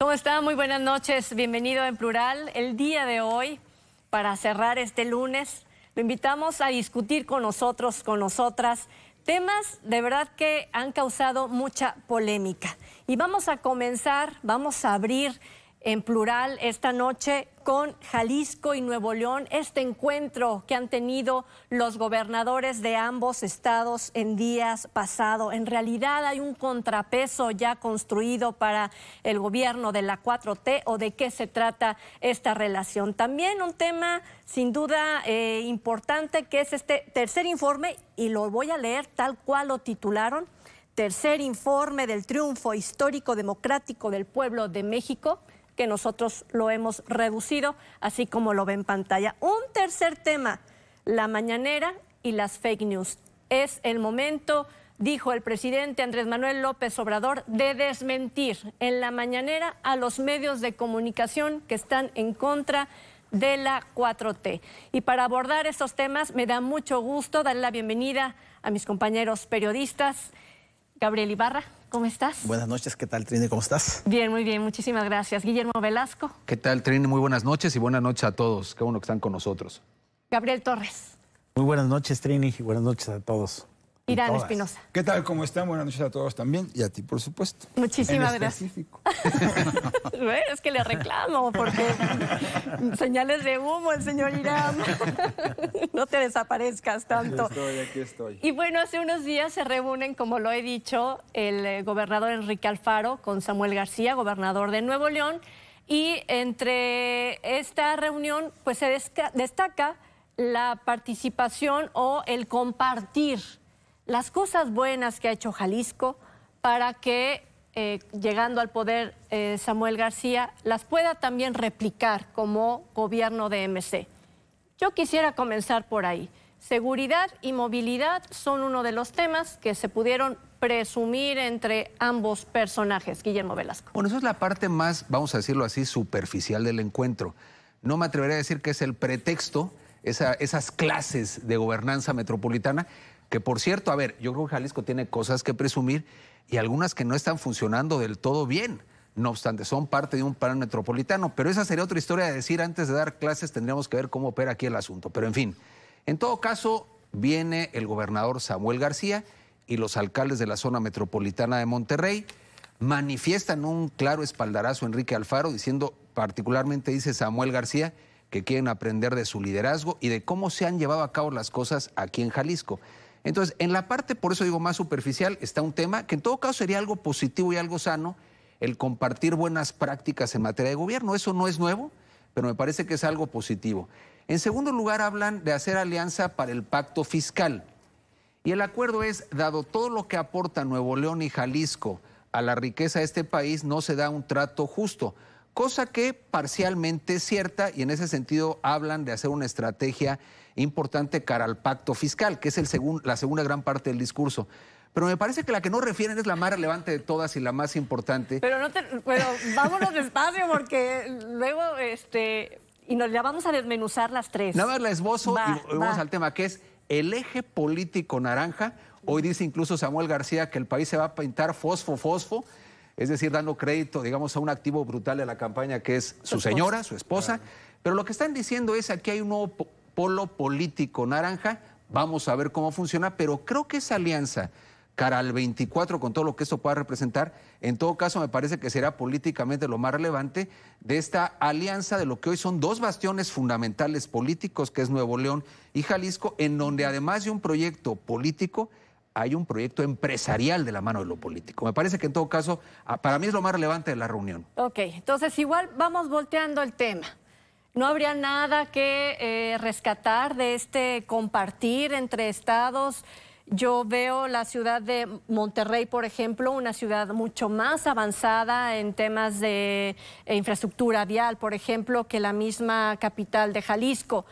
¿Cómo está? Muy buenas noches. Bienvenido en Plural. El día de hoy, para cerrar este lunes, lo invitamos a discutir con nosotros, con nosotras, temas de verdad que han causado mucha polémica. Y vamos a comenzar, vamos a abrir en Plural esta noche con Jalisco y Nuevo León, este encuentro que han tenido los gobernadores de ambos estados en días pasados. En realidad hay un contrapeso ya construido para el gobierno de la 4T, o de qué se trata esta relación. También un tema sin duda importante, que es este tercer informe, y lo voy a leer tal cual lo titularon: tercer informe del triunfo histórico democrático del pueblo de México, que nosotros lo hemos reducido, así como lo ve en pantalla. Un tercer tema: la mañanera y las fake news. Es el momento, dijo el presidente Andrés Manuel López Obrador, de desmentir en la mañanera a los medios de comunicación que están en contra de la 4T. Y para abordar estos temas, me da mucho gusto darle la bienvenida a mis compañeros periodistas. Gabriel Ibarra, ¿cómo estás? Buenas noches, ¿qué tal, Trini? ¿Cómo estás? Bien, muy bien, muchísimas gracias. Guillermo Velasco. ¿Qué tal, Trini? Muy buenas noches y buenas noches a todos. Qué bueno que están con nosotros. Gabriel Torres. Muy buenas noches, Trini, y buenas noches a todos. Irán Espinosa. ¿Qué tal? ¿Cómo están? Buenas noches a todos también, y a ti, por supuesto. Muchísimas gracias. Es que le reclamo, porque señales de humo el señor Irán. No te desaparezcas tanto. Aquí estoy. Y bueno, hace unos días se reúnen, como lo he dicho, el gobernador Enrique Alfaro con Samuel García, gobernador de Nuevo León, y entre esta reunión pues se destaca la participación o el compartir las cosas buenas que ha hecho Jalisco para que, llegando al poder Samuel García, las pueda también replicar como gobierno de MC. Yo quisiera comenzar por ahí. Seguridad y movilidad son uno de los temas que se pudieron presumir entre ambos personajes. Guillermo Velasco. Bueno, eso es la parte más, vamos a decirlo así, superficial del encuentro. No me atrevería a decir que es el pretexto, esas clases de gobernanza metropolitana, que por cierto, a ver, yo creo que Jalisco tiene cosas que presumir y algunas que no están funcionando del todo bien. No obstante, son parte de un plan metropolitano, pero esa sería otra historia de decir: antes de dar clases tendríamos que ver cómo opera aquí el asunto. Pero en fin, en todo caso, viene el gobernador Samuel García y los alcaldes de la zona metropolitana de Monterrey manifiestan un claro espaldarazo a Enrique Alfaro, diciendo, particularmente dice Samuel García, que quieren aprender de su liderazgo y de cómo se han llevado a cabo las cosas aquí en Jalisco. Entonces, en la parte, por eso digo, más superficial, está un tema que en todo caso sería algo positivo y algo sano, el compartir buenas prácticas en materia de gobierno. Eso no es nuevo, pero me parece que es algo positivo. En segundo lugar, hablan de hacer alianza para el pacto fiscal. Y el acuerdo es, dado todo lo que aporta Nuevo León y Jalisco a la riqueza de este país, no se da un trato justo, cosa que parcialmente es cierta, y en ese sentido hablan de hacer una estrategia importante cara al pacto fiscal, que es la segunda gran parte del discurso. Pero me parece que la que no refieren es la más relevante de todas y la más importante. Pero vámonos despacio, porque luego y nos la vamos a desmenuzar las tres. Nada más la esbozo y vamos al tema, que es el eje político naranja. Hoy dice incluso Samuel García que el país se va a pintar fosfo, es decir, dando crédito, digamos, a un activo brutal de la campaña, que es su señora, su esposa. Pero lo que están diciendo es: aquí hay un nuevo polo político naranja, vamos a ver cómo funciona, pero creo que esa alianza cara al 24, con todo lo que esto pueda representar, en todo caso me parece que será políticamente lo más relevante de esta alianza de lo que hoy son dos bastiones fundamentales políticos, que es Nuevo León y Jalisco, en donde además de un proyecto político, hay un proyecto empresarial de la mano de lo político. Me parece que en todo caso, para mí es lo más relevante de la reunión. Ok, entonces igual vamos volteando el tema. ¿No habría nada que rescatar de este compartir entre estados? Yo veo la ciudad de Monterrey, por ejemplo, una ciudad mucho más avanzada en temas de infraestructura vial, por ejemplo, que la misma capital de Jalisco.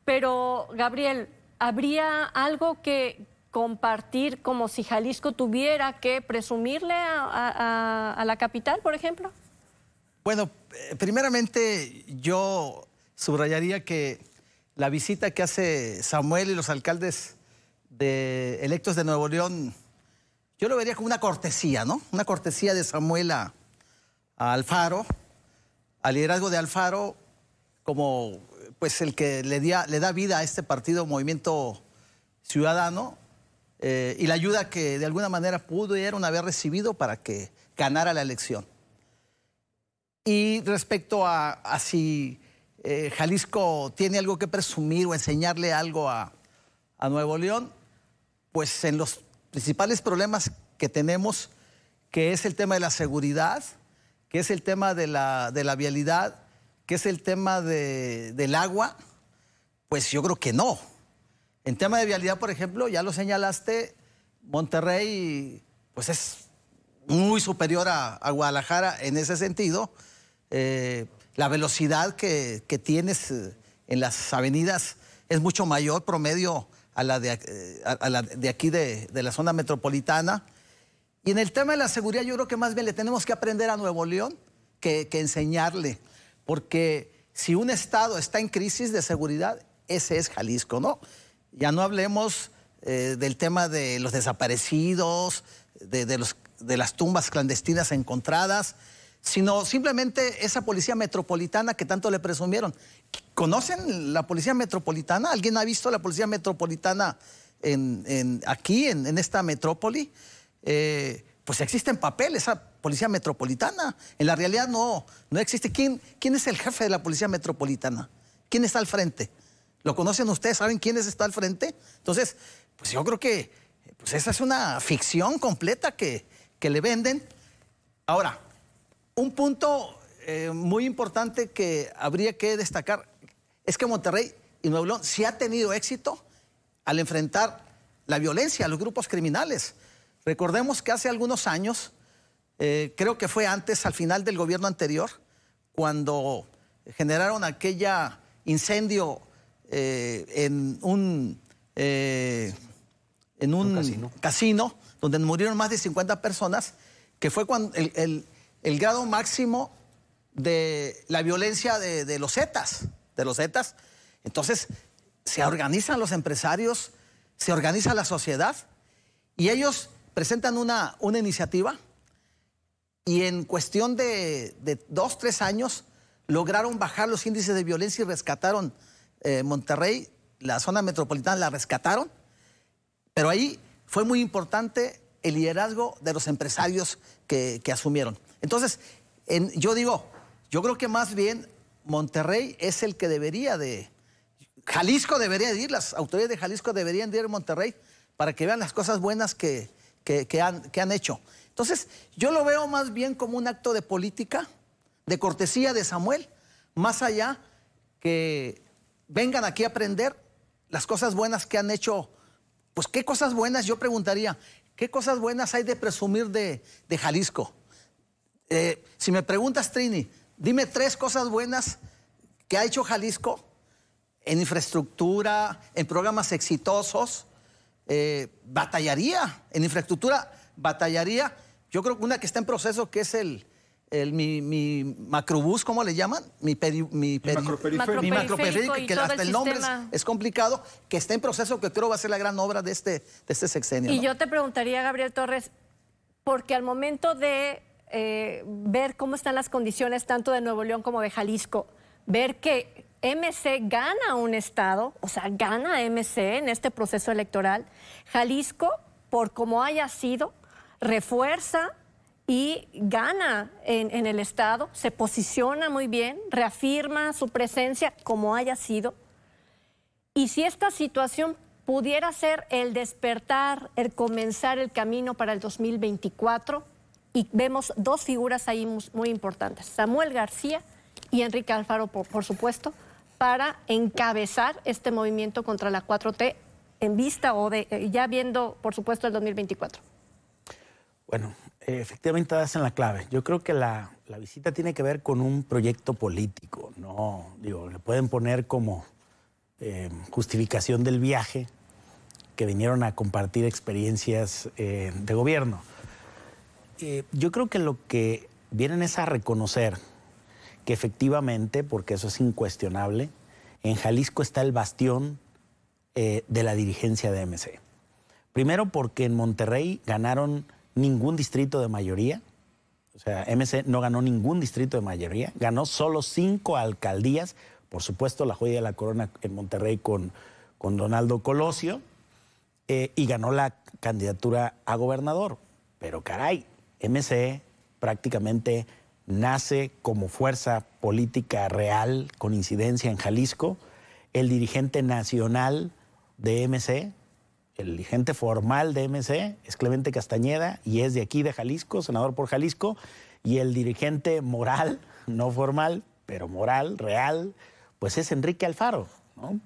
Pero, Gabriel, ¿habría algo que compartir, como si Jalisco tuviera que presumirle a la capital, por ejemplo? Bueno, primeramente yo subrayaría que la visita que hace Samuel y los alcaldes electos de Nuevo León, yo lo vería como una cortesía, ¿no? Una cortesía de Samuel a Alfaro, al liderazgo de Alfaro, como pues el que le da vida a este partido Movimiento Ciudadano, y la ayuda que de alguna manera pudieron haber recibido para que ganara la elección. Y respecto a si Jalisco tiene algo que presumir o enseñarle algo a Nuevo León, pues en los principales problemas que tenemos, que es el tema de la seguridad, que es el tema de la vialidad, que es el tema del agua, pues yo creo que no. En tema de vialidad, por ejemplo, ya lo señalaste, Monterrey pues es muy superior a Guadalajara en ese sentido. La velocidad que tienes en las avenidas es mucho mayor promedio a la de aquí de la zona metropolitana. Y en el tema de la seguridad yo creo que más bien le tenemos que aprender a Nuevo León que enseñarle. Porque si un estado está en crisis de seguridad, ese es Jalisco, ¿no? Ya no hablemos del tema de los desaparecidos, de las tumbas clandestinas encontradas, sino simplemente esa policía metropolitana que tanto le presumieron. ¿Conocen la policía metropolitana? ¿Alguien ha visto la policía metropolitana aquí, en esta metrópoli? Pues existe en papel esa policía metropolitana. En la realidad no existe. ¿Quién es el jefe de la policía metropolitana? ¿Quién está al frente? ¿Lo conocen ustedes? ¿Saben quién está al frente? Entonces, pues yo creo que pues esa es una ficción completa que le venden. Ahora, un punto muy importante que habría que destacar es que Monterrey y Nuevo León sí ha tenido éxito al enfrentar la violencia, los grupos criminales. Recordemos que hace algunos años, creo que fue antes, al final del gobierno anterior, cuando generaron aquella incendio en un casino donde murieron más de 50 personas, que fue cuando el grado máximo de la violencia de los Zetas. Entonces, se organizan los empresarios, se organiza la sociedad y ellos presentan una iniciativa y en cuestión de 2, 3 años lograron bajar los índices de violencia y rescataron Monterrey, la zona metropolitana la rescataron, pero ahí fue muy importante el liderazgo de los empresarios que asumieron. Entonces, yo creo que más bien Monterrey es el que debería de... Jalisco debería de ir, las autoridades de Jalisco deberían de ir a Monterrey para que vean las cosas buenas que han hecho. Entonces, yo lo veo más bien como un acto de política, de cortesía de Samuel, más allá que vengan aquí a aprender las cosas buenas que han hecho. Pues, ¿qué cosas buenas? Yo preguntaría, ¿qué cosas buenas hay de presumir de Jalisco? Si me preguntas, Trini, dime 3 cosas buenas que ha hecho Jalisco en infraestructura, en programas exitosos. Batallaría, en infraestructura batallaría. Yo creo que una que está en proceso, que es mi macrobús, ¿cómo le llaman? Mi macroperiférico, que hasta el nombre es complicado, que está en proceso, que creo va a ser la gran obra de este sexenio. Y ¿no? yo te preguntaría, Gabriel Torres, porque al momento de ver cómo están las condiciones tanto de Nuevo León como de Jalisco, ver que MC gana un estado, o sea, gana MC en este proceso electoral, Jalisco, por como haya sido, refuerza y gana en el estado, se posiciona muy bien, reafirma su presencia como haya sido. Y si esta situación pudiera ser el despertar, el comenzar el camino para el 2024, y vemos 2 figuras ahí muy importantes, Samuel García y Enrique Alfaro, por supuesto, para encabezar este movimiento contra la 4T en vista o ya viendo, por supuesto, el 2024. Bueno, efectivamente das en la clave. Yo creo que la visita tiene que ver con un proyecto político, no, le pueden poner como justificación del viaje que vinieron a compartir experiencias de gobierno. Yo creo que lo que vienen es a reconocer que efectivamente, porque eso es incuestionable, en Jalisco está el bastión de la dirigencia de MC. Primero porque en Monterrey ganaron ningún distrito de mayoría, O sea, MC no ganó ningún distrito de mayoría, ganó solo 5 alcaldías, por supuesto la joya de la corona en Monterrey con Donaldo Colosio, y ganó la candidatura a gobernador. Pero caray, MC prácticamente nace como fuerza política real con incidencia en Jalisco. El dirigente nacional de MC, el dirigente formal de MC es Clemente Castañeda y es de aquí de Jalisco, senador por Jalisco, y el dirigente moral, no formal, pero moral, real, pues es Enrique Alfaro, ¿no?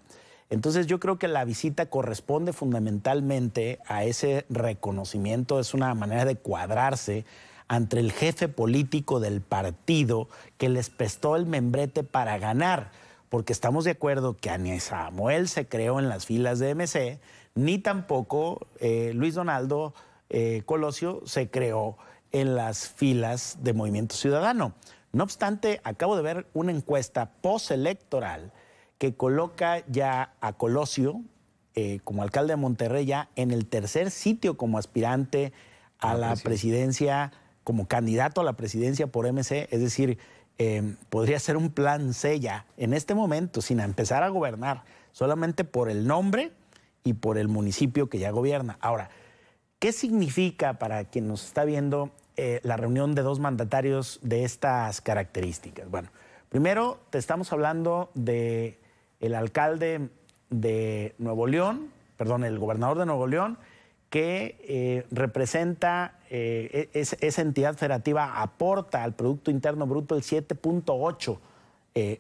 Entonces yo creo que la visita corresponde fundamentalmente a ese reconocimiento, es una manera de cuadrarse ante el jefe político del partido que les prestó el membrete para ganar, porque estamos de acuerdo que ni Samuel se creó en las filas de MC, ni tampoco Luis Donaldo Colosio se creó en las filas de Movimiento Ciudadano. No obstante, acabo de ver una encuesta postelectoral que coloca ya a Colosio como alcalde de Monterrey ya en el tercer sitio como aspirante a la presidencia, como candidato a la presidencia por MC, es decir, podría ser un plan C ya en este momento, sin empezar a gobernar, solamente por el nombre y por el municipio que ya gobierna. Ahora, ¿qué significa para quien nos está viendo la reunión de 2 mandatarios de estas características? Bueno, primero te estamos hablando de el alcalde de Nuevo León, perdón, el gobernador de Nuevo León, que representa, esa entidad federativa aporta al Producto Interno Bruto el 7.8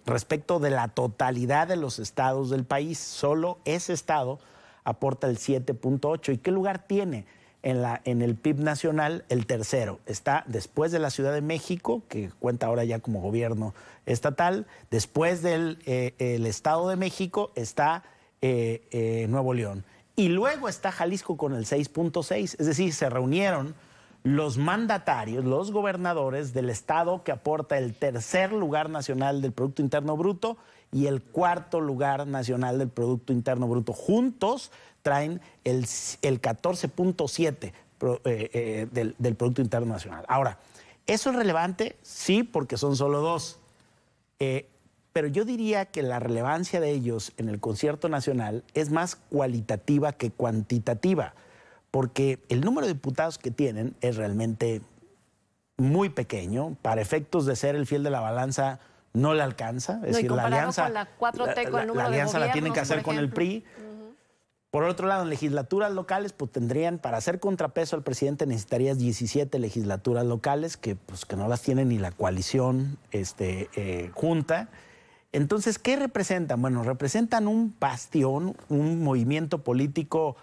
respecto de la totalidad de los estados del país. Solo ese estado aporta el 7.8. ¿Y qué lugar tiene en el PIB nacional? El tercero. Está después de la Ciudad de México, que cuenta ahora ya como gobierno estatal. Después del el Estado de México está Nuevo León. Y luego está Jalisco con el 6.6. Es decir, se reunieron los mandatarios, los gobernadores del estado que aporta el tercer lugar nacional del Producto Interno Bruto y el cuarto lugar nacional del Producto Interno Bruto. Juntos traen el 14.7 del Producto Interno Nacional. Ahora, ¿eso es relevante? Sí, porque son solo 2. Pero yo diría que la relevancia de ellos en el concierto nacional es más cualitativa que cuantitativa, porque el número de diputados que tienen es realmente muy pequeño. Para efectos de ser el fiel de la balanza, no le alcanza. Es decir, la alianza, con la 4T, con el número la alianza de la tienen que hacer por con el ejemplo. PRI. Por otro lado, en legislaturas locales, pues tendrían, para hacer contrapeso al presidente, necesitarías 17 legislaturas locales, que no las tiene ni la coalición junta. Entonces, ¿qué representan? Bueno, representan un bastión, un movimiento político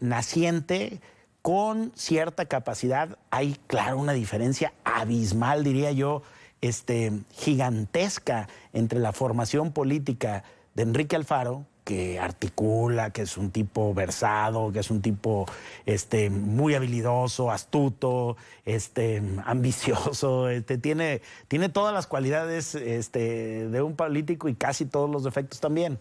naciente con cierta capacidad. Hay, claro, una diferencia abismal, diría yo, gigantesca entre la formación política de Enrique Alfaro, que articula, que es un tipo versado, que es un tipo muy habilidoso, astuto, ambicioso, tiene todas las cualidades de un político y casi todos los defectos también.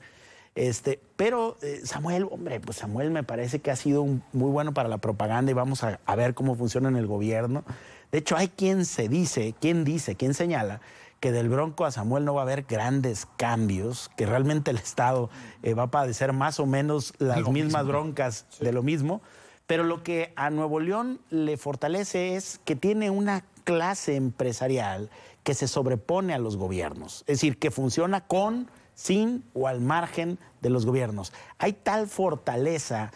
Pero Samuel, hombre, pues Samuel me parece que ha sido muy bueno para la propaganda y vamos a ver cómo funciona en el gobierno. De hecho, hay quien señala que del Bronco a Samuel no va a haber grandes cambios, que realmente el Estado va a padecer más o menos las mismas broncas de lo mismo, pero lo que a Nuevo León le fortalece es que tiene una clase empresarial que se sobrepone a los gobiernos, es decir, que funciona con, sin o al margen de los gobiernos. Hay tal fortaleza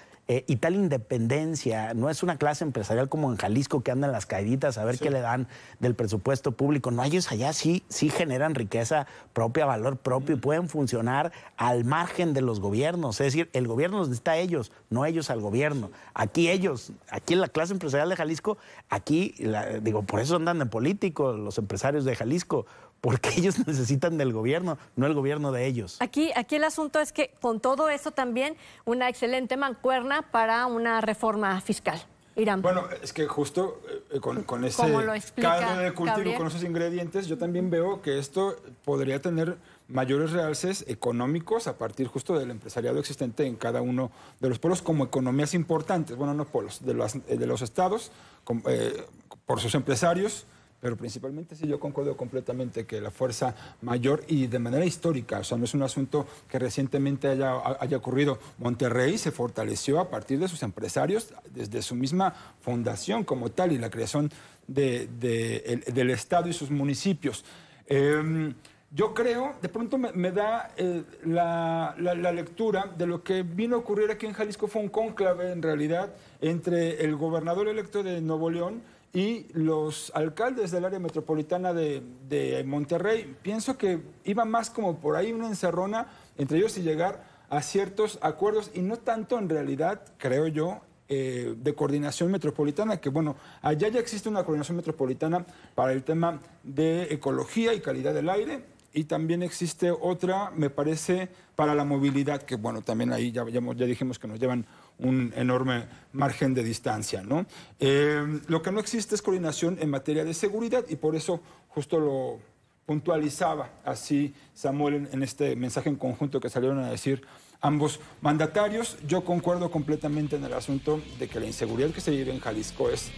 y tal independencia, no es una clase empresarial como en Jalisco que andan las caíditas a ver qué le dan del presupuesto público. No, ellos allá sí generan riqueza propia, valor propio y pueden funcionar al margen de los gobiernos. Es decir, el gobierno los necesita a ellos, no ellos al gobierno. Aquí en la clase empresarial de Jalisco, por eso andan de políticos los empresarios de Jalisco, porque ellos necesitan del gobierno, no el gobierno de ellos. Aquí el asunto es que con todo eso también una excelente mancuerna para una reforma fiscal. Irán. Bueno, es que justo con ese caldo de cultivo, Gabriel, con esos ingredientes, yo también veo que esto podría tener mayores realces económicos a partir justo del empresariado existente en cada uno de los pueblos como economías importantes, bueno, no polos, de los estados, por sus empresarios, pero principalmente sí, yo concuerdo completamente que la fuerza mayor y de manera histórica, o sea, no es un asunto que recientemente haya ocurrido. Monterrey se fortaleció a partir de sus empresarios, desde su misma fundación como tal y la creación del Estado y sus municipios. Yo creo, de pronto me da la lectura de lo que vino a ocurrir aquí en Jalisco. Fue un cónclave, en realidad, entre el gobernador electo de Nuevo León y los alcaldes del área metropolitana de Monterrey. Pienso que iba más como por ahí una encerrona entre ellos y llegar a ciertos acuerdos, y no tanto en realidad, creo yo, de coordinación metropolitana, que bueno, allá ya existe una coordinación metropolitana para el tema de ecología y calidad del aire, y también existe otra, me parece, para la movilidad, que bueno, también ahí ya dijimos que nos llevan un enorme margen de distancia, ¿no? Lo que no existe es coordinación en materia de seguridad, y por eso justo lo puntualizaba así Samuel en este mensaje en conjunto que salieron a decir ambos mandatarios. Yo concuerdo completamente en el asunto de que la inseguridad que se vive en Jalisco es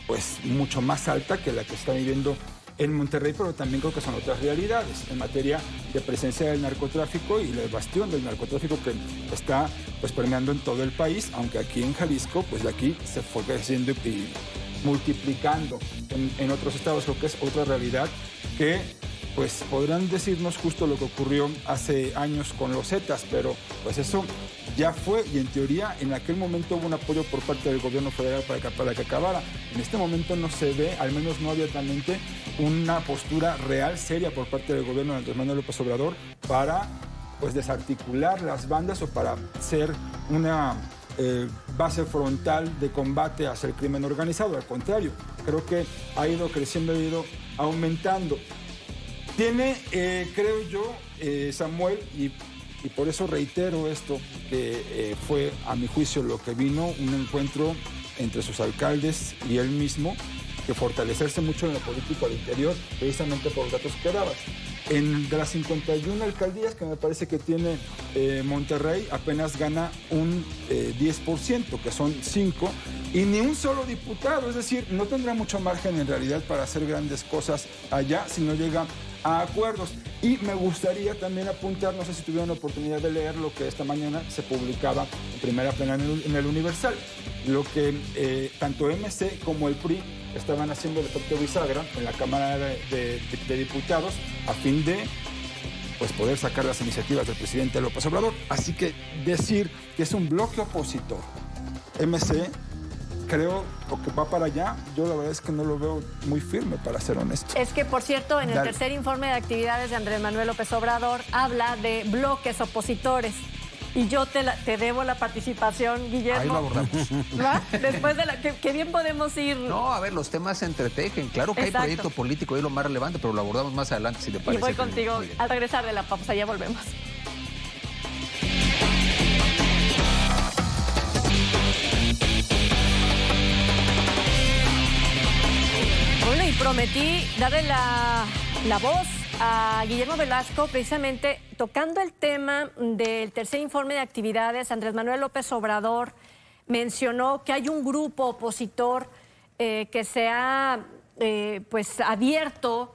pues mucho más alta que la que está viviendo en Monterrey, pero también creo que son otras realidades en materia de presencia del narcotráfico y la evasión del narcotráfico que está pues permeando en todo el país, aunque aquí en Jalisco, pues de aquí se fue creciendo y multiplicando en otros estados. Creo que es otra realidad que pues podrán decirnos justo lo que ocurrió hace años con los Zetas, pero pues eso ya fue, y en teoría en aquel momento hubo un apoyo por parte del gobierno federal para que acabara. En este momento no se ve, al menos no abiertamente, una postura real, seria por parte del gobierno de Andrés Manuel López Obrador para pues desarticular las bandas o para ser una base frontal de combate hacia el crimen organizado. Al contrario, creo que ha ido creciendo, ha ido aumentando. Tiene, creo yo, Samuel, y por eso reitero esto, que fue a mi juicio lo que vino, un encuentro entre sus alcaldes y él mismo, que fortalecerse mucho en lo político al interior, precisamente por los datos que dabas. De las 51 alcaldías que me parece que tiene Monterrey, apenas gana un 10%, que son 5, y ni un solo diputado. Es decir, no tendrá mucho margen en realidad para hacer grandes cosas allá si no llega a acuerdos. Y me gustaría también apuntar, no sé si tuvieron la oportunidad de leer lo que esta mañana se publicaba en primera plana en el Universal, lo que tanto MC como el PRI estaban haciendo el efecto bisagra en la Cámara de Diputados a fin de pues, poder sacar las iniciativas del presidente López Obrador. Así que decir que es un bloque opositor, MC, creo que va para allá, yo la verdad es que no lo veo muy firme, para ser honesto. Es que, por cierto, en el tercer informe de actividades de Andrés Manuel López Obrador habla de bloques opositores. Y yo te debo la participación, Guillermo. Ahí lo abordamos. ¿Va? Después de que bien podemos ir. No, a ver, los temas se entretejen. Claro que Exacto. hay proyecto político, es lo más relevante, pero lo abordamos más adelante, si te parece. Y voy contigo al regresar de la pausa, ya volvemos. Bueno, y prometí darle la voz a Guillermo Velasco, precisamente tocando el tema del tercer informe de actividades. Andrés Manuel López Obrador mencionó que hay un grupo opositor que se ha pues abierto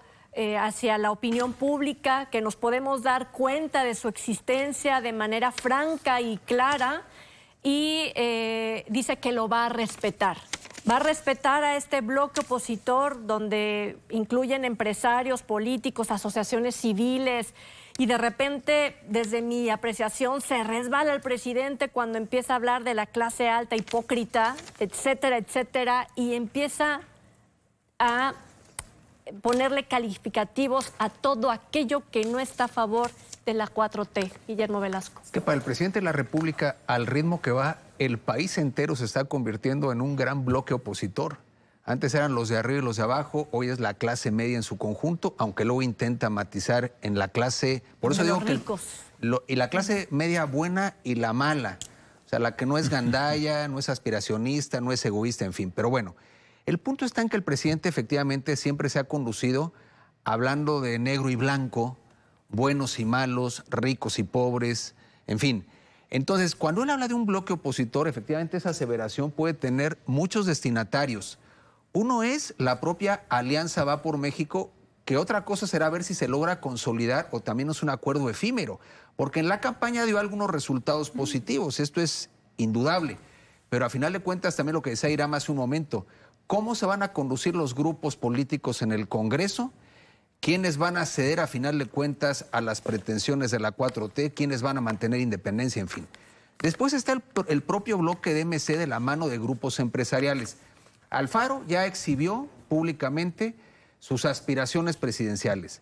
hacia la opinión pública, que nos podemos dar cuenta de su existencia de manera franca y clara, y dice que lo va a respetar. Va a respetar a este bloque opositor donde incluyen empresarios, políticos, asociaciones civiles, y de repente, desde mi apreciación, se resbala el presidente cuando empieza a hablar de la clase alta hipócrita, etcétera, etcétera, y empieza a ponerle calificativos a todo aquello que no está a favor de la 4T. Guillermo Velasco. Es que para el presidente de la República, al ritmo que va, el país entero se está convirtiendo en un gran bloque opositor. Antes eran los de arriba y los de abajo, hoy es la clase media en su conjunto, aunque luego intenta matizar en la clase... Por eso digo que y la clase media buena y la mala. O sea, la que no es gandalla, no es aspiracionista, no es egoísta, en fin. Pero bueno, el punto está en que el presidente efectivamente siempre se ha conducido hablando de negro y blanco, buenos y malos, ricos y pobres, en fin. Entonces, cuando él habla de un bloque opositor, efectivamente esa aseveración puede tener muchos destinatarios. Uno es la propia Alianza Va por México, que otra cosa será ver si se logra consolidar o también es un acuerdo efímero, porque en la campaña dio algunos resultados positivos, esto es indudable, pero a final de cuentas también lo que decía Irán hace un momento, ¿cómo se van a conducir los grupos políticos en el Congreso? ¿Quiénes van a ceder a final de cuentas a las pretensiones de la 4T? ¿Quiénes van a mantener independencia? En fin. Después está el propio bloque de MC de la mano de grupos empresariales. Alfaro ya exhibió públicamente sus aspiraciones presidenciales.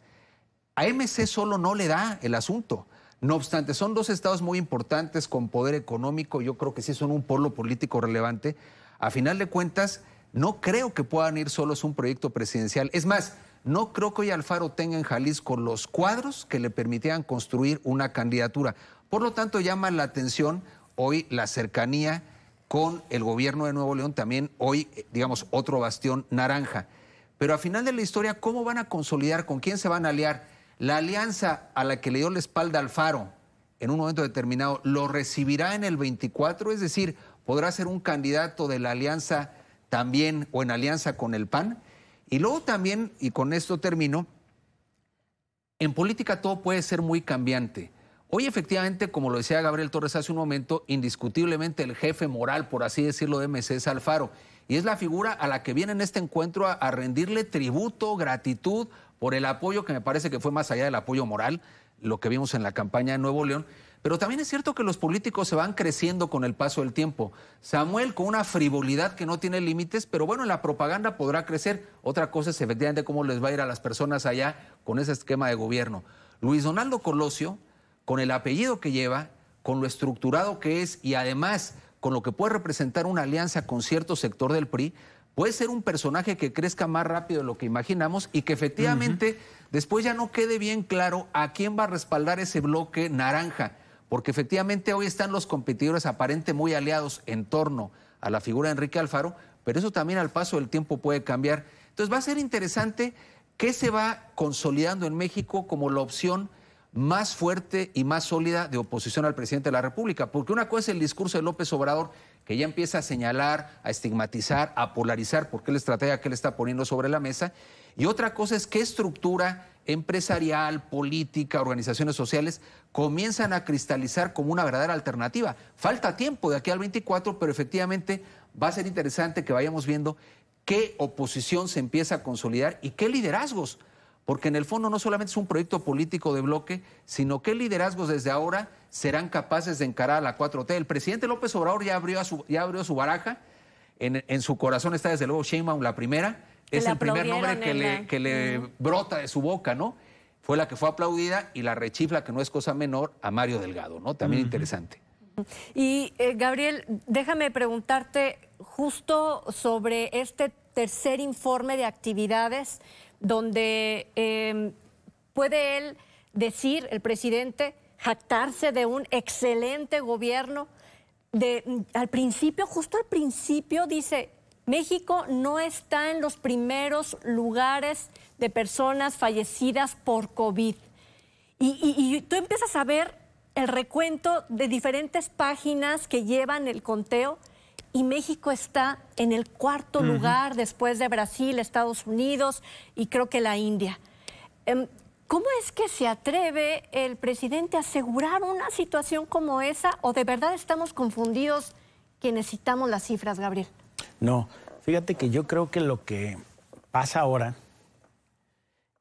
A MC solo no le da el asunto. No obstante, son dos estados muy importantes con poder económico. Yo creo que sí son un polo político relevante. A final de cuentas, no creo que puedan ir solos un proyecto presidencial. Es más, no creo que hoy Alfaro tenga en Jalisco los cuadros que le permitieran construir una candidatura. Por lo tanto, llama la atención hoy la cercanía con el gobierno de Nuevo León, también hoy, digamos, otro bastión naranja. Pero al final de la historia, ¿cómo van a consolidar? ¿Con quién se van a aliar? La alianza a la que le dio la espalda Alfaro en un momento determinado, ¿lo recibirá en el 24? Es decir, ¿podrá ser un candidato de la alianza también o en alianza con el PAN? Y luego también, y con esto termino, en política todo puede ser muy cambiante. Hoy efectivamente, como lo decía Gabriel Torres hace un momento, indiscutiblemente el jefe moral, por así decirlo, de MC es Alfaro. Y es la figura a la que viene en este encuentro a rendirle tributo, gratitud por el apoyo, que me parece que fue más allá del apoyo moral, lo que vimos en la campaña de Nuevo León. Pero también es cierto que los políticos se van creciendo con el paso del tiempo. Samuel con una frivolidad que no tiene límites, pero bueno, en la propaganda podrá crecer. Otra cosa es efectivamente cómo les va a ir a las personas allá con ese esquema de gobierno. Luis Donaldo Colosio, con el apellido que lleva, con lo estructurado que es y además con lo que puede representar una alianza con cierto sector del PRI, puede ser un personaje que crezca más rápido de lo que imaginamos y que efectivamente después ya no quede bien claro a quién va a respaldar ese bloque naranja. Porque efectivamente hoy están los competidores aparentemente muy aliados en torno a la figura de Enrique Alfaro, pero eso también al paso del tiempo puede cambiar. Entonces va a ser interesante qué se va consolidando en México como la opción más fuerte y más sólida de oposición al presidente de la República. Porque una cosa es el discurso de López Obrador, que ya empieza a señalar, a estigmatizar, a polarizar, porque es la estrategia que él está poniendo sobre la mesa. Y otra cosa es qué estructura empresarial, política, organizaciones sociales comienzan a cristalizar como una verdadera alternativa. Falta tiempo de aquí al 24, pero efectivamente va a ser interesante que vayamos viendo qué oposición se empieza a consolidar y qué liderazgos, porque en el fondo no solamente es un proyecto político de bloque, sino qué liderazgos desde ahora serán capaces de encarar a la 4T. El presidente López Obrador ya abrió su baraja, en su corazón está desde luego Sheinbaum la primera, es el primer nombre que le brota de su boca, ¿no? Fue la que fue aplaudida y la rechifla, que no es cosa menor, a Mario Delgado, ¿no? También interesante. Y Gabriel, déjame preguntarte justo sobre este tercer informe de actividades donde puede él decir, el presidente, jactarse de un excelente gobierno. Al principio, justo al principio, dice, México no está en los primeros lugares de personas fallecidas por COVID. Y tú empiezas a ver el recuento de diferentes páginas que llevan el conteo y México está en el cuarto lugar después de Brasil, Estados Unidos y creo que la India. ¿Cómo es que se atreve el presidente a asegurar una situación como esa o de verdad estamos confundidos quienes citamos las cifras, Gabriel? No, fíjate que yo creo que lo que pasa ahora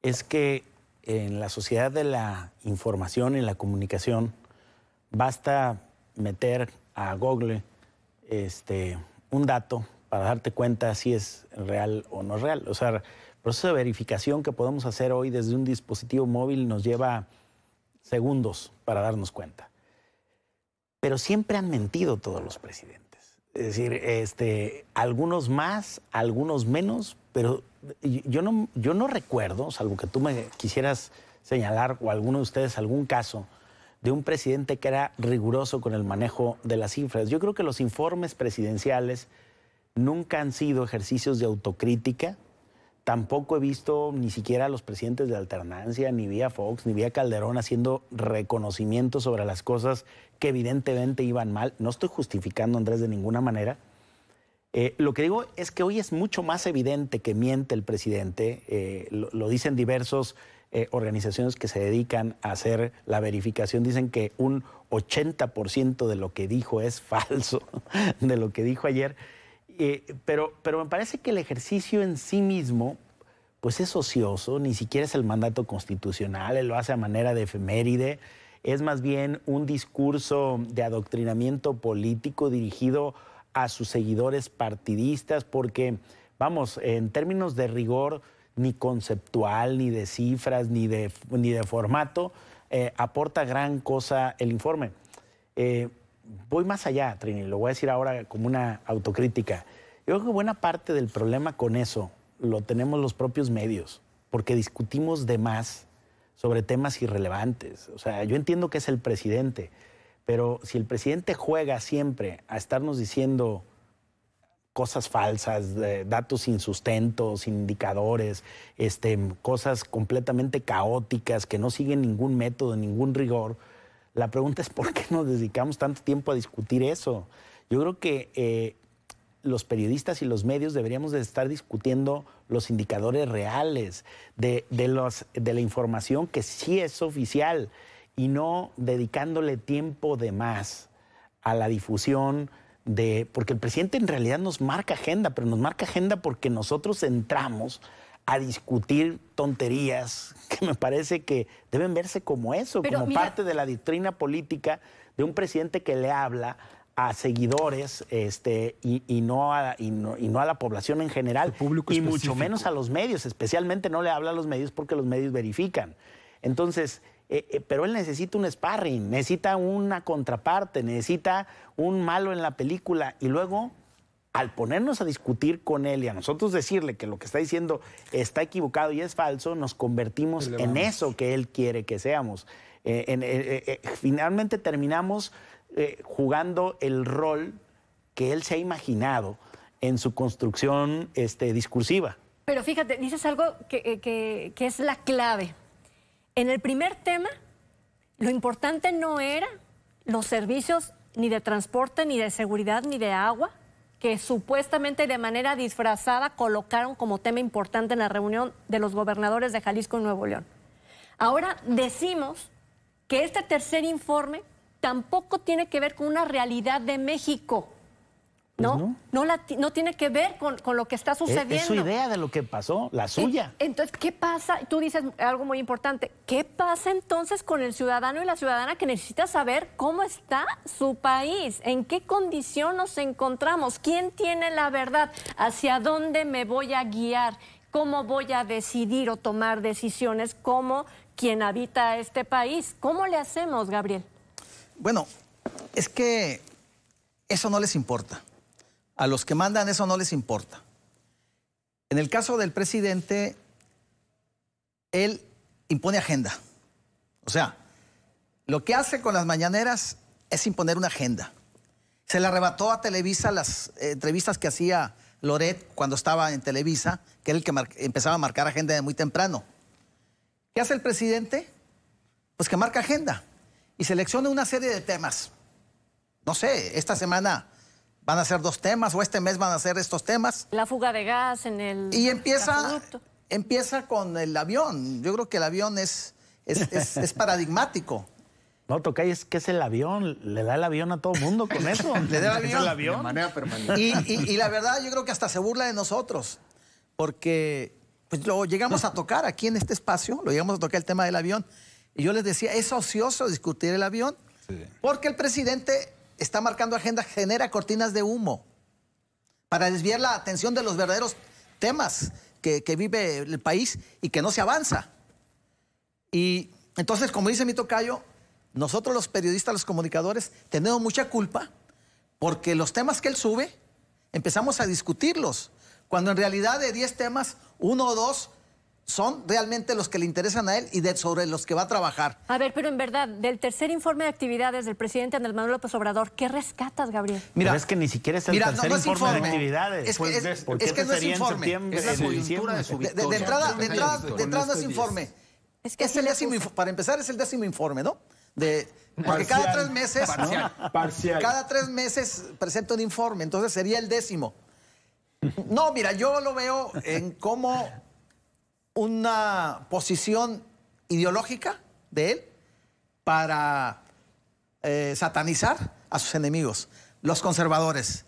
es que en la sociedad de la información y la comunicación basta meter a Google un dato para darte cuenta si es real o no real. O sea, el proceso de verificación que podemos hacer hoy desde un dispositivo móvil nos lleva segundos para darnos cuenta. Pero siempre han mentido todos los presidentes. Es decir, algunos más, algunos menos, pero yo no recuerdo, salvo que tú me quisieras señalar o alguno de ustedes algún caso de un presidente que era riguroso con el manejo de las cifras. Yo creo que los informes presidenciales nunca han sido ejercicios de autocrítica. Tampoco he visto ni siquiera a los presidentes de alternancia, ni vía Fox, ni vía Calderón haciendo reconocimientos sobre las cosas que evidentemente iban mal. No estoy justificando, Andrés, de ninguna manera. Lo que digo es que hoy es mucho más evidente que miente el presidente. Lo dicen diversos organizaciones que se dedican a hacer la verificación. Dicen que un 80% de lo que dijo es falso, de lo que dijo ayer. Pero me parece que el ejercicio en sí mismo pues es ocioso, ni siquiera es el mandato constitucional, él lo hace a manera de efeméride, es más bien un discurso de adoctrinamiento político dirigido a sus seguidores partidistas, porque, vamos, en términos de rigor, ni conceptual, ni de cifras, ni de formato, aporta gran cosa el informe. Voy más allá, Trini, lo voy a decir ahora como una autocrítica. Yo creo que buena parte del problema con eso lo tenemos los propios medios, porque discutimos de más sobre temas irrelevantes. O sea, yo entiendo que es el presidente, pero si el presidente juega siempre a estarnos diciendo cosas falsas, datos sin sustento, sin indicadores, cosas completamente caóticas que no siguen ningún método, ningún rigor, la pregunta es ¿por qué nos dedicamos tanto tiempo a discutir eso? Yo creo que los periodistas y los medios deberíamos de estar discutiendo los indicadores reales de la información que sí es oficial y no dedicándole tiempo de más a la difusión porque el presidente en realidad nos marca agenda, pero nos marca agenda porque nosotros entramos a discutir tonterías que me parece que deben verse como eso, pero como parte de la doctrina política de un presidente que le habla a seguidores y no a la población en general, y mucho menos a los medios, especialmente no le habla a los medios porque los medios verifican. Entonces, pero él necesita un sparring, necesita una contraparte, necesita un malo en la película, y luego, al ponernos a discutir con él y a nosotros decirle que lo que está diciendo está equivocado y es falso, nos convertimos en eso que él quiere que seamos. Finalmente terminamos jugando el rol que él se ha imaginado en su construcción discursiva. Pero fíjate, dices algo que es la clave. En el primer tema, lo importante no era los servicios ni de transporte, ni de seguridad, ni de agua, que supuestamente de manera disfrazada colocaron como tema importante en la reunión de los gobernadores de Jalisco y Nuevo León. Ahora decimos que este tercer informe tampoco tiene que ver con una realidad de México, ¿no? No tiene que ver con lo que está sucediendo. Es su idea de lo que pasó, la suya. Entonces, ¿qué pasa? Tú dices algo muy importante. ¿Qué pasa entonces con el ciudadano y la ciudadana que necesita saber cómo está su país? ¿En qué condición nos encontramos? ¿Quién tiene la verdad? ¿Hacia dónde me voy a guiar? ¿Cómo voy a decidir o tomar decisiones como quien habita este país? ¿Cómo le hacemos, Gabriel? Bueno, es que eso no les importa. A los que mandan eso no les importa. En el caso del presidente, él impone agenda. O sea, lo que hace con las mañaneras es imponer una agenda. Se le arrebató a Televisa las entrevistas que hacía Loret cuando estaba en Televisa, que era el que empezaba a marcar agenda de muy temprano. ¿Qué hace el presidente? Pues que marca agenda y selecciona una serie de temas. No sé, esta semana van a ser 2 temas o este mes van a ser estos temas. La fuga de gas en el... Y empieza con el avión. Yo creo que el avión es paradigmático. No, Tocayo, es que es el avión. Le da el avión a todo el mundo con eso. Le da el avión. De manera permanente. Y la verdad, yo creo que hasta se burla de nosotros. Porque pues, lo llegamos a tocar aquí en este espacio, lo llegamos a tocar el tema del avión. Y yo les decía, es ocioso discutir el avión, porque el presidente está marcando agenda, genera cortinas de humo para desviar la atención de los verdaderos temas que vive el país y que no se avanza. Y entonces, como dice mi tocayo, nosotros los periodistas, los comunicadores, tenemos mucha culpa porque los temas que él sube, empezamos a discutirlos, cuando en realidad de 10 temas, 1 o 2 son realmente los que le interesan a él y sobre los que va a trabajar. A ver, pero en verdad, del tercer informe de actividades del presidente Andrés Manuel López Obrador, ¿qué rescatas, Gabriel? Mira, pero es que ni siquiera es el tercer informe de actividades. Es que no es informe. Es la coyuntura de su victoria. De entrada no es informe. Es el décimo, para empezar, es el 10º informe, ¿no? Porque cada 3 meses... Parcial. Cada 3 meses presenta un informe, entonces sería el 10º. No, mira, yo lo veo en como una posición ideológica de él para satanizar a sus enemigos, los conservadores.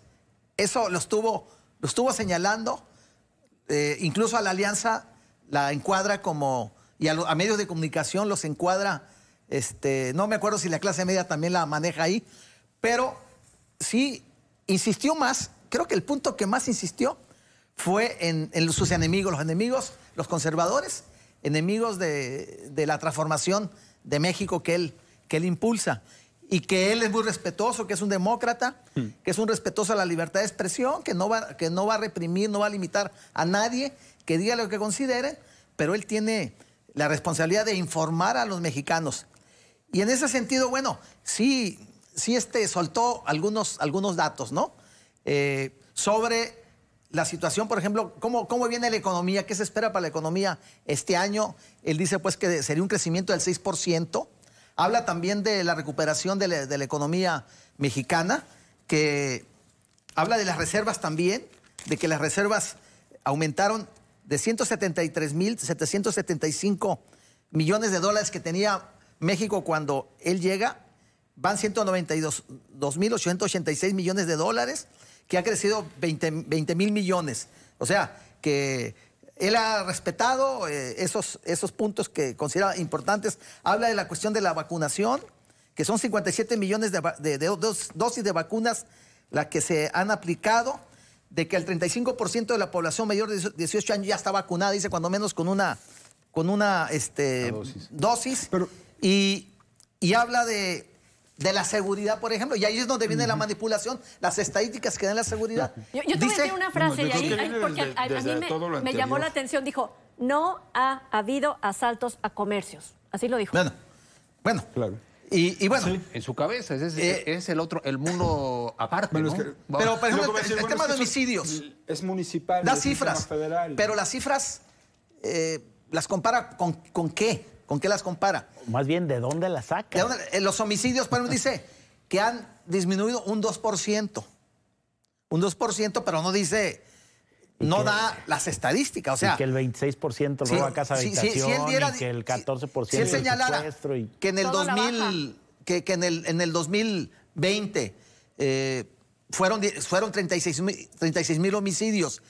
Eso lo estuvo señalando, incluso a la alianza la encuadra como, y a medios de comunicación los encuadra, no me acuerdo si la clase media también la maneja ahí, pero sí insistió más, creo que el punto que más insistió fue en sus enemigos, los conservadores, enemigos de la transformación de México que él impulsa. Y que él es muy respetuoso, que es un demócrata, que es un respetuoso a la libertad de expresión, que no va a reprimir, no va a limitar a nadie, que diga lo que considere, pero él tiene la responsabilidad de informar a los mexicanos. Y en ese sentido, bueno, sí soltó algunos datos, ¿no? Sobre la situación, por ejemplo, cómo viene la economía, qué se espera para la economía este año. Él dice pues que sería un crecimiento del 6%. Habla también de la recuperación de la economía mexicana, que habla de las reservas también, de que las reservas aumentaron de 173.775 millones de dólares que tenía México cuando él llega, van 192.886 millones de dólares, que ha crecido 20.000 millones. O sea, que él ha respetado esos puntos que considera importantes. Habla de la cuestión de la vacunación, que son 57 millones de dosis de vacunas las que se han aplicado, de que el 35% de la población mayor de 18 años ya está vacunada, dice cuando menos con una dosis. Pero, y habla de la seguridad, por ejemplo, y ahí es donde viene la manipulación, las estadísticas que dan la seguridad. Yo te voy a decir una frase y ahí, porque a mí me llamó la atención, dijo, no ha habido asaltos a comercios, así lo dijo. Bueno, claro. Y bueno, sí, en su cabeza, es el mundo aparte, bueno, ¿no? Pero, por ejemplo, el tema de homicidios. Es municipal. Da cifras, federal. pero las cifras las compara con qué. ¿Con qué las compara? Más bien, ¿de dónde las saca? Los homicidios, por ejemplo, dice que han disminuido un 2%. Un 2%, pero no dice, no da las estadísticas. O sea, y que el 26% roba casa de habitación, y que el 14% si él señalara que en el 2020 fueron 36,000 homicidios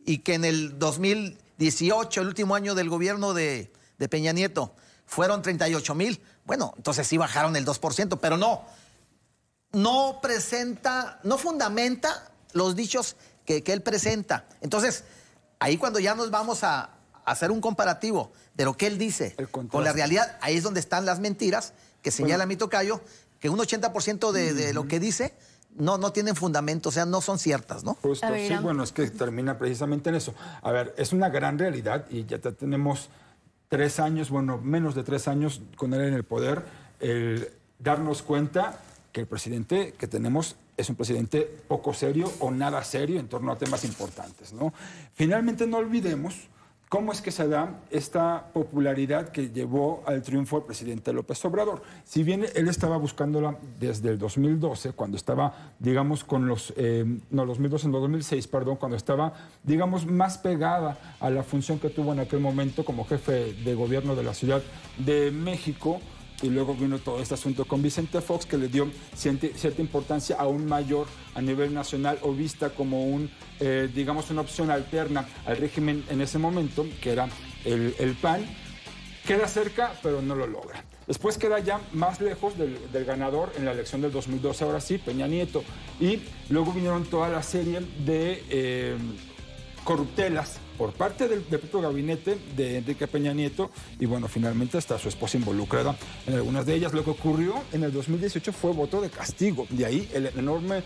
y que en el 2018, el último año del gobierno de Peña Nieto, fueron 38,000. Bueno, entonces sí bajaron el 2%, pero no fundamenta los dichos que él presenta. Entonces, ahí cuando ya nos vamos a hacer un comparativo de lo que él dice con la realidad, ahí es donde están las mentiras que señala mi tocayo, que un 80% de lo que dice no tienen fundamento, o sea, no son ciertas, ¿no? Justo, sí, bueno, es que termina precisamente en eso. A ver, es una gran realidad y ya tenemos 3 años, bueno, menos de 3 años con él en el poder, el darnos cuenta que el presidente que tenemos es un presidente poco serio o nada serio en torno a temas importantes, ¿no? Finalmente, no olvidemos cómo es que se da esta popularidad que llevó al triunfo del presidente López Obrador. Si bien él estaba buscándola desde el 2012, cuando estaba, digamos, con los... 2012, no, 2006, perdón, cuando estaba, digamos, más pegada a la función que tuvo en aquel momento como jefe de gobierno de la Ciudad de México, y luego vino todo este asunto con Vicente Fox, que le dio cierta importancia aún mayor a nivel nacional, o vista como digamos, una opción alterna al régimen en ese momento, que era el PAN. Queda cerca, pero no lo logra. Después queda ya más lejos del ganador en la elección del 2012, ahora sí, Peña Nieto. Y luego vinieron toda la serie de corruptelas por parte del propio gabinete de Enrique Peña Nieto, y bueno, finalmente hasta su esposa involucrada en algunas de ellas. Lo que ocurrió en el 2018 fue voto de castigo, de ahí la enorme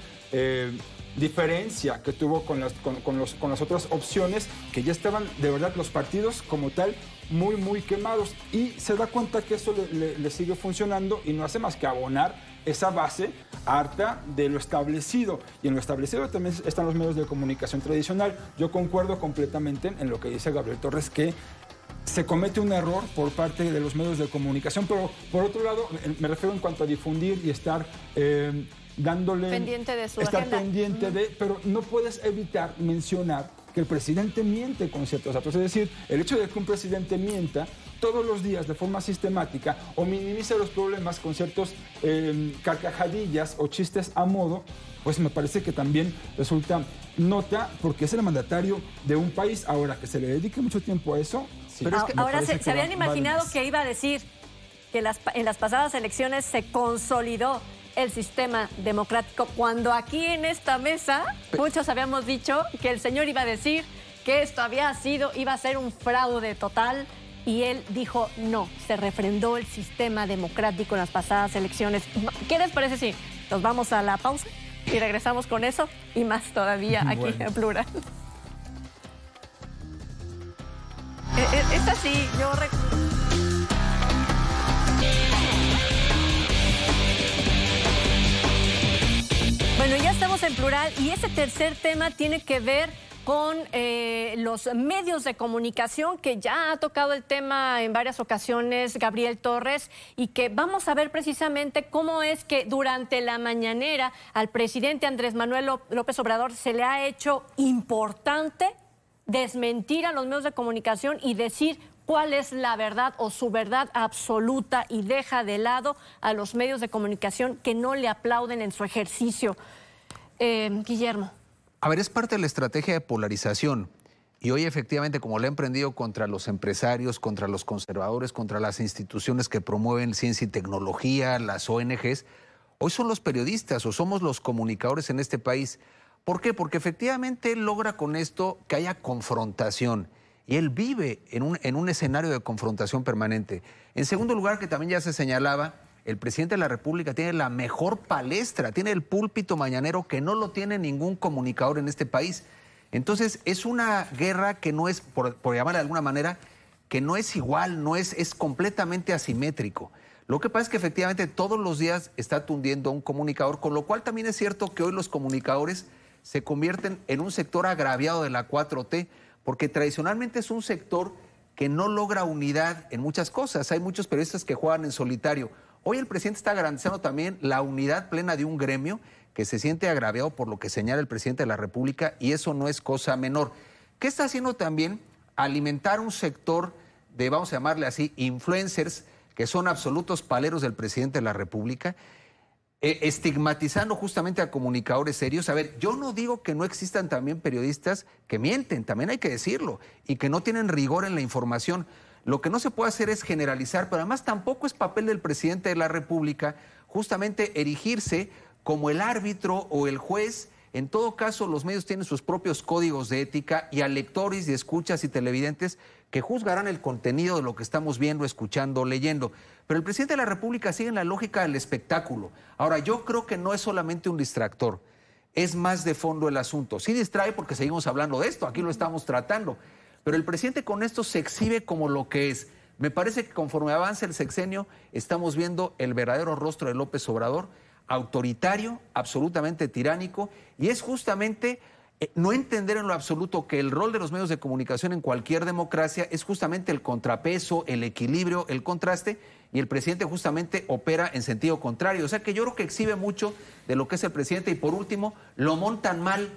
diferencia que tuvo con las otras opciones, que ya estaban de verdad los partidos como tal muy, muy quemados, y se da cuenta que eso le sigue funcionando y no hace más que abonar esa base harta de lo establecido. Y en lo establecido también están los medios de comunicación tradicional. Yo concuerdo completamente en lo que dice Gabriel Torres, que se comete un error por parte de los medios de comunicación, pero por otro lado, me refiero en cuanto a difundir y estar dándole... Pendiente de su estar agenda. pendiente de... Pero no puedes evitar mencionar que el presidente miente con ciertos datos. Es decir, el hecho de que un presidente mienta todos los días de forma sistemática o minimiza los problemas con ciertos carcajadillas o chistes a modo, pues me parece que también resulta nota, porque es el mandatario de un país. Ahora, que se le dedique mucho tiempo a eso... Sí, pero ahora se habían imaginado más. que iba a decir que en las pasadas elecciones se consolidó el sistema democrático, cuando aquí en esta mesa muchos habíamos dicho que el señor iba a decir que esto iba a ser un fraude total, y él dijo no, se refrendó el sistema democrático en las pasadas elecciones. ¿Qué les parece si nos vamos a la pausa y regresamos con eso y más todavía aquí en Plural? Esta sí, yo Bueno, ya estamos en Plural y ese tercer tema tiene que ver con los medios de comunicación, que ya ha tocado el tema en varias ocasiones Gabriel Torres, y que vamos a ver precisamente cómo es que durante la mañanera al presidente Andrés Manuel López Obrador se le ha hecho importante desmentir a los medios de comunicación y decir cuál es la verdad o su verdad absoluta, y deja de lado a los medios de comunicación que no le aplauden en su ejercicio. Guillermo. A ver, es parte de la estrategia de polarización. Y hoy efectivamente, como le ha emprendido contra los empresarios, contra los conservadores, contra las instituciones que promueven ciencia y tecnología, las ONGs, hoy son los periodistas o somos los comunicadores en este país. ¿Por qué? Porque efectivamente él logra con esto que haya confrontación. Y él vive en un escenario de confrontación permanente. En segundo lugar, que también ya se señalaba, el presidente de la República tiene la mejor palestra, tiene el púlpito mañanero que no lo tiene ningún comunicador en este país. Entonces, es una guerra que no es, por llamarla de alguna manera, que no es igual, es completamente asimétrico. Lo que pasa es que efectivamente todos los días está tundiendo a un comunicador, con lo cual también es cierto que hoy los comunicadores se convierten en un sector agraviado de la 4T, porque tradicionalmente es un sector que no logra unidad en muchas cosas. Hay muchos periodistas que juegan en solitario. Hoy el presidente está garantizando también la unidad plena de un gremio que se siente agraviado por lo que señala el presidente de la República, y eso no es cosa menor. ¿Qué está haciendo también? Alimentar un sector de, vamos a llamarle así, influencers, que son absolutos paleros del presidente de la República, estigmatizando justamente a comunicadores serios. A ver, yo no digo que no existan también periodistas que mienten, también hay que decirlo, y que no tienen rigor en la información. Lo que no se puede hacer es generalizar, pero además tampoco es papel del presidente de la República justamente erigirse como el árbitro o el juez. En todo caso, los medios tienen sus propios códigos de ética, y a lectores y escuchas y televidentes que juzgarán el contenido de lo que estamos viendo, escuchando, leyendo. Pero el presidente de la República sigue en la lógica del espectáculo. Ahora, yo creo que no es solamente un distractor, es más de fondo el asunto. Sí distrae porque seguimos hablando de esto, aquí lo estamos tratando. Pero el presidente con esto se exhibe como lo que es. Me parece que conforme avanza el sexenio, estamos viendo el verdadero rostro de López Obrador, autoritario, absolutamente tiránico, y es justamente no entender en lo absoluto que el rol de los medios de comunicación en cualquier democracia es justamente el contrapeso, el equilibrio, el contraste, y el presidente justamente opera en sentido contrario. O sea que yo creo que exhibe mucho de lo que es el presidente. Y por último, lo montan mal.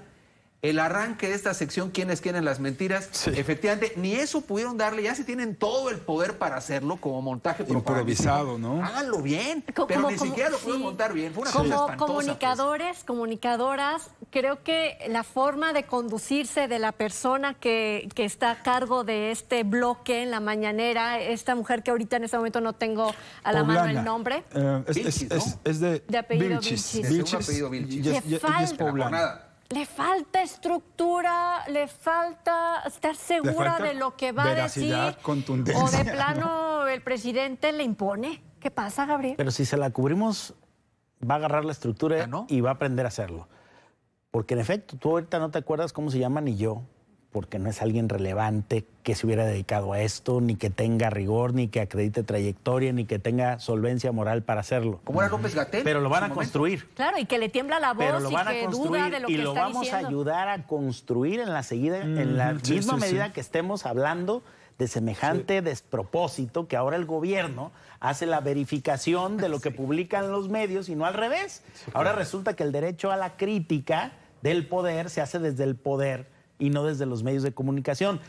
El arranque de esta sección, ¿quiénes quieren las mentiras? Sí. Efectivamente, ni eso pudieron darle. Ya si tienen todo el poder para hacerlo como montaje improvisado, ¿no? Háganlo bien, pero ni siquiera lo pudieron montar bien. Fue una cosa espantosa, comunicadores, pues. Comunicadoras, creo que la forma de conducirse de la persona que está a cargo de este bloque en la mañanera, esta mujer que ahorita en este momento no tengo a la mano el nombre. Es de apellido Vilchis. Vilchis. Le falta estructura, le falta estar segura de lo que va a decir. Contundencia. O de plano el presidente le impone. ¿Qué pasa, Gabriel? Pero si se la cubrimos, va a agarrar la estructura y va a aprender a hacerlo. Porque en efecto, tú ahorita no te acuerdas cómo se llama ni yo, porque no es alguien relevante que se hubiera dedicado a esto, ni que tenga rigor, ni que acredite trayectoria, ni que tenga solvencia moral para hacerlo. ¿Cómo era López-Gatell? Pero lo van a construir. Claro, y que le tiembla la voz y que duda de lo que está diciendo. Y lo vamos a ayudar a construir en la misma medida que estemos hablando de semejante despropósito que ahora el gobierno hace la verificación de lo que publican los medios y no al revés. Ahora resulta que el derecho a la crítica del poder se hace desde el poder y no desde los medios de comunicación.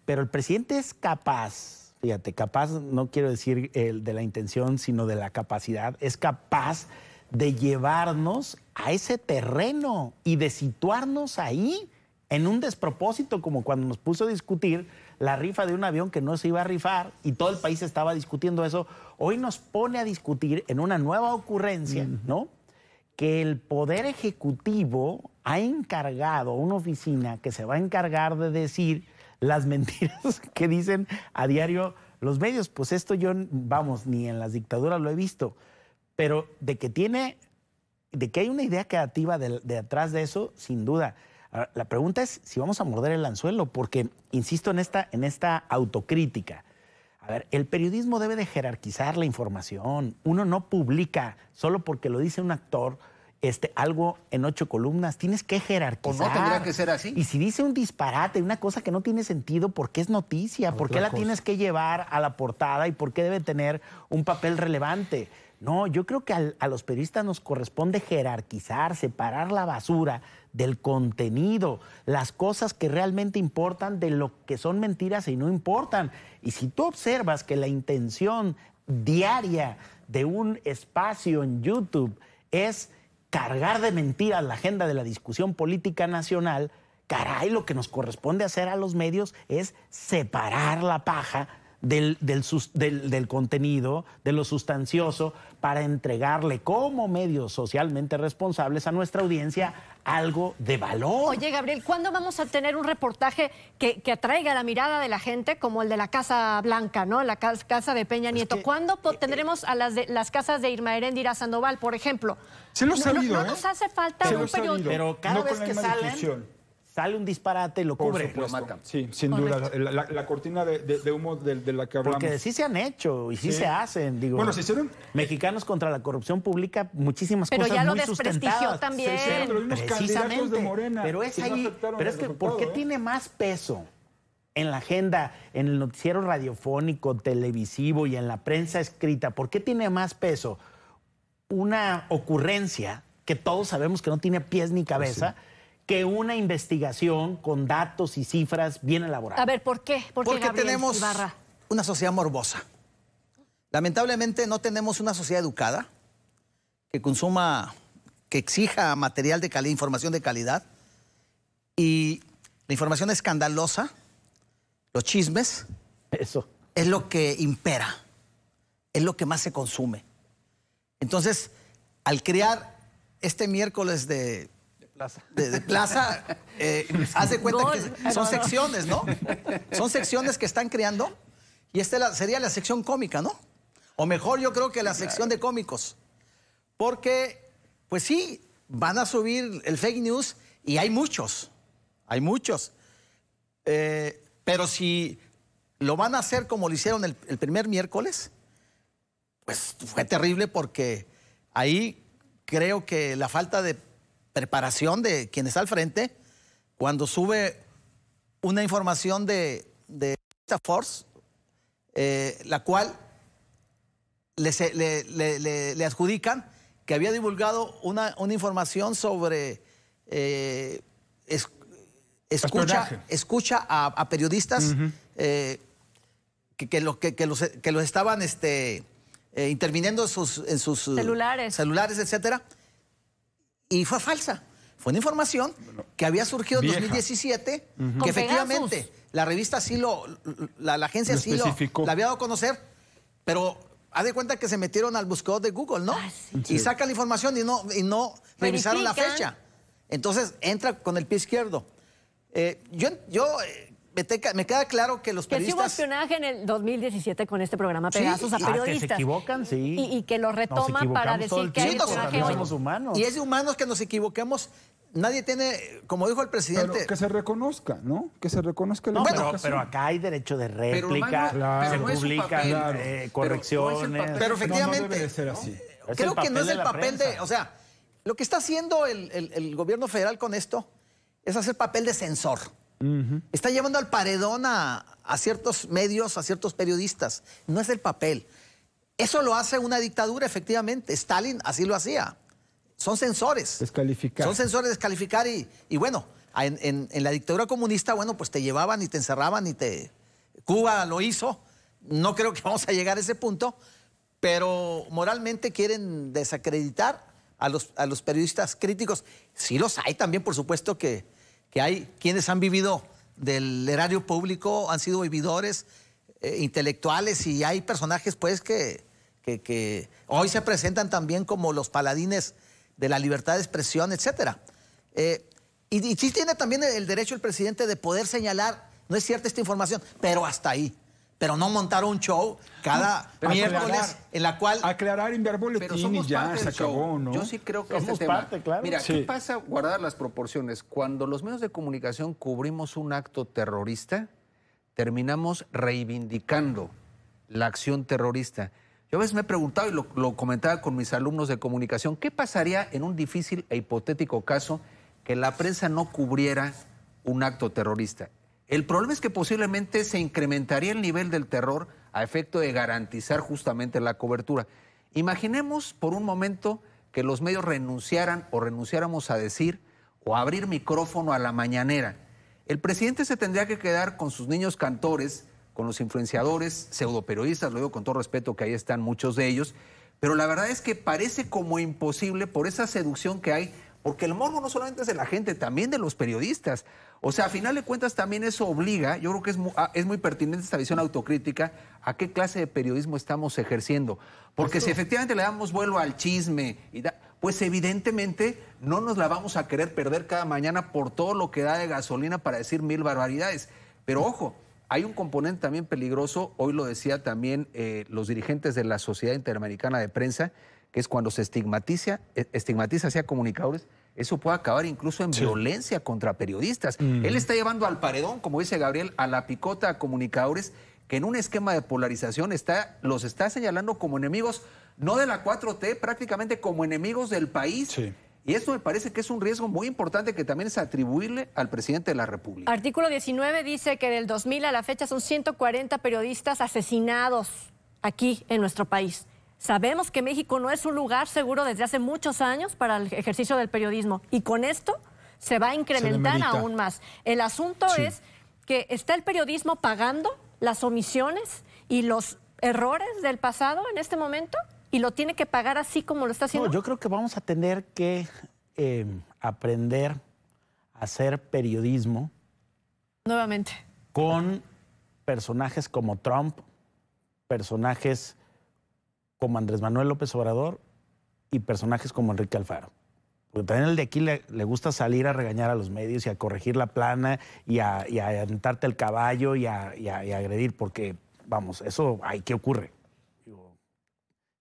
Pero el presidente es capaz, fíjate, capaz, no quiero decir de la intención, sino de la capacidad, es capaz de llevarnos a ese terreno y de situarnos ahí en un despropósito, como cuando nos puso a discutir la rifa de un avión que no se iba a rifar y todo el país estaba discutiendo eso. Hoy nos pone a discutir en una nueva ocurrencia, ¿no? Que el Poder Ejecutivo ha encargado a una oficina que se va a encargar de decir las mentiras que dicen a diario los medios. Pues esto yo, vamos, ni en las dictaduras lo he visto. Pero de que hay una idea creativa de atrás de eso, sin duda. Ahora, la pregunta es si vamos a morder el anzuelo, porque insisto en esta autocrítica. A ver, el periodismo debe de jerarquizar la información. Uno no publica solo porque lo dice un actor algo en 8 columnas. Tienes que jerarquizar. ¿O no tendría que ser así? Y si dice un disparate, una cosa que no tiene sentido, ¿por qué es noticia? ¿Por qué la tienes que llevar a la portada? ¿Y por qué debe tener un papel relevante? No, yo creo que a los periodistas nos corresponde jerarquizar, separar la basura del contenido, las cosas que realmente importan de lo que son mentiras y no importan. Y si tú observas que la intención diaria de un espacio en YouTube es cargar de mentiras la agenda de la discusión política nacional, caray, lo que nos corresponde hacer a los medios es separar la paja del contenido, de lo sustancioso, para entregarle como medios socialmente responsables a nuestra audiencia algo de valor. Oye, Gabriel, ¿cuándo vamos a tener un reportaje que atraiga la mirada de la gente, como el de la Casa Blanca, ¿no? La casa de Peña Nieto. ¿Cuándo tendremos a las casas de Irma Heréndira Sandoval, por ejemplo? Se lo ha sabido, no nos hace falta un periodista. Pero cada vez que sale un disparate y lo cubre. Lo matan. Sí, sin duda. La cortina de humo de la que hablamos. Porque sí se han hecho y sí se hacen. Digo, bueno, se hicieron. Mexicanos contra la corrupción publica muchísimas cosas muy sustentadas. Pero ya lo desprestigió también. Precisamente. De Morena, pero es ahí. Pero es que, ¿por qué tiene más peso en la agenda, en el noticiero radiofónico, televisivo y en la prensa escrita? ¿Por qué tiene más peso una ocurrencia que todos sabemos que no tiene pies ni cabeza? Que una investigación con datos y cifras bien elaboradas. A ver, ¿por qué? Porque Gabriel tenemos Ibarra? Una sociedad morbosa. Lamentablemente no tenemos una sociedad educada que consuma, que exija material de calidad, información de calidad. Y la información escandalosa, los chismes, eso es lo que impera, es lo que más se consume. Entonces, al crear este miércoles de plaza, haz de cuenta que son secciones, ¿no? Son secciones que están creando y esta sería la sección cómica, ¿no? O mejor, yo creo que la sección de cómicos. Porque, pues sí, van a subir el fake news y hay muchos. Pero si lo van a hacer como lo hicieron el primer miércoles, pues fue terrible porque ahí creo que la falta de preparación de quien está al frente, cuando sube una información de esta Force, la cual le adjudican que había divulgado una información sobre escucha a periodistas que los estaban interviniendo en sus celulares, etcétera. Y fue falsa. Fue una información que había surgido en 2017, que efectivamente la revista sí la agencia sí la había dado a conocer, pero haz de cuenta que se metieron al buscador de Google, ¿no? Y sacan la información y no revisaron la fecha. Entonces entra con el pie izquierdo. Me queda claro que los periodistas... Que sí hubo espionaje en el 2017 con este programa Pegasus a periodistas. Que se equivocan, sí. Y que lo retoman para decir que hay espionaje hoy. Somos humanos. Y es de humanos que nos equivoquemos. Nadie tiene, como dijo el presidente... Pero que se reconozca, ¿no? Que se reconozca la pero acá hay derecho de réplica, se publican correcciones. Pero efectivamente, no debe de ser así. Creo que no es el papel de... O sea, lo que está haciendo el gobierno federal con esto es hacer papel de censor. Está llevando al paredón a ciertos medios, a ciertos periodistas. No es el papel. Eso lo hace una dictadura, efectivamente. Stalin así lo hacía. Son censores. Descalificar. Son censores, descalificar y bueno, en la dictadura comunista, bueno, pues te llevaban y te encerraban Cuba lo hizo. No creo que vamos a llegar a ese punto, pero moralmente quieren desacreditar a los periodistas críticos. Sí los hay también, por supuesto, que hay quienes han vivido del erario público, han sido vividores intelectuales y hay personajes pues que hoy se presentan también como los paladines de la libertad de expresión, etcétera. Y sí tiene también el derecho el presidente de poder señalar, no es cierta esta información, pero hasta ahí. Pero no montar un show cada miércoles en la cual... Aclarar, enviar boletín y ya se acabó, ¿no? Yo sí creo que Somos parte, claro. Mira, Sí. ¿qué pasa? Guardar las proporciones. Cuando los medios de comunicación cubrimos un acto terrorista, terminamos reivindicando la acción terrorista. Yo a veces me he preguntado, y lo comentaba con mis alumnos de comunicación, ¿qué pasaría en un difícil e hipotético caso que la prensa no cubriera un acto terrorista? El problema es que posiblemente se incrementaría el nivel del terror a efecto de garantizar justamente la cobertura. Imaginemos por un momento que los medios renunciaran o renunciáramos a decir o a abrir micrófono a la mañanera. El presidente se tendría que quedar con sus niños cantores, con los influenciadores, pseudoperiodistas, lo digo con todo respeto que ahí están muchos de ellos, pero la verdad es que parece como imposible por esa seducción que hay, porque el morbo no solamente es de la gente, también de los periodistas. O sea, a final de cuentas también eso obliga, yo creo que es muy pertinente esta visión autocrítica, a qué clase de periodismo estamos ejerciendo. Porque si efectivamente le damos vuelo al chisme, pues evidentemente no nos la vamos a querer perder cada mañana por todo lo que da de gasolina para decir 1000 barbaridades. Pero ojo, hay un componente también peligroso, hoy lo decía también los dirigentes de la Sociedad Interamericana de Prensa, que es cuando se estigmatiza hacia comunicadores, eso puede acabar incluso en violencia contra periodistas. Él está llevando al paredón, como dice Gabriel, a la picota a comunicadores que en un esquema de polarización los está señalando como enemigos, no de la 4T, prácticamente como enemigos del país. Sí. Y esto me parece que es un riesgo muy importante que también es atribuirle al presidente de la República. Artículo 19 dice que del 2000 a la fecha son 140 periodistas asesinados aquí en nuestro país. Sabemos que México no es un lugar seguro desde hace muchos años para el ejercicio del periodismo y con esto se va a incrementar aún más. El asunto es que está el periodismo pagando las omisiones y los errores del pasado en este momento y lo tiene que pagar así como lo está haciendo. No, yo creo que vamos a tener que aprender a hacer periodismo nuevamente con personajes como Trump, personajes como Andrés Manuel López Obrador y personajes como Enrique Alfaro. Porque también el de aquí le gusta salir a regañar a los medios y a corregir la plana y a aventarte el caballo y a agredir, porque, vamos, eso, ay, ¿qué ocurre?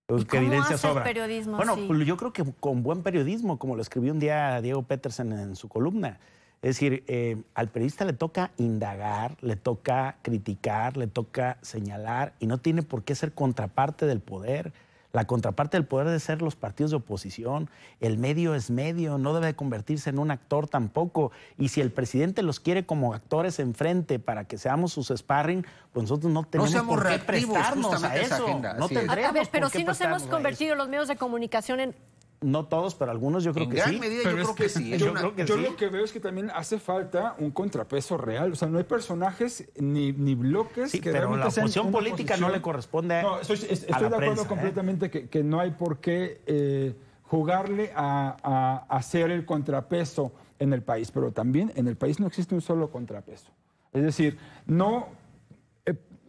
¿Cómo evidencia hace el sobra. periodismo? Bueno, Sí. pues yo creo que con buen periodismo, como lo escribió un día Diego Petersen en su columna. Es decir, al periodista le toca indagar, le toca criticar, le toca señalar y no tiene por qué ser contraparte del poder. La contraparte del poder debe ser los partidos de oposición. El medio es medio, no debe convertirse en un actor tampoco. Y si el presidente los quiere como actores enfrente para que seamos sus sparring, pues nosotros no tenemos seamos por qué reactivos prestarnos a justamente a esa eso. agenda, No así es. tendremos A ver, pero por qué sí nos hemos prestarnos a convertido los medios de comunicación en... No todos, pero algunos yo creo En que gran sí. medida Pero yo es creo que sí. Yo, creo que yo sí. lo que veo es que también hace falta un contrapeso real. O sea, no hay personajes ni bloques Sí, que pero realmente la sean oposición una política no le corresponde No, estoy a de la acuerdo prensa, completamente que no hay por qué jugarle a hacer el contrapeso en el país. Pero también en el país no existe un solo contrapeso. Es decir, no...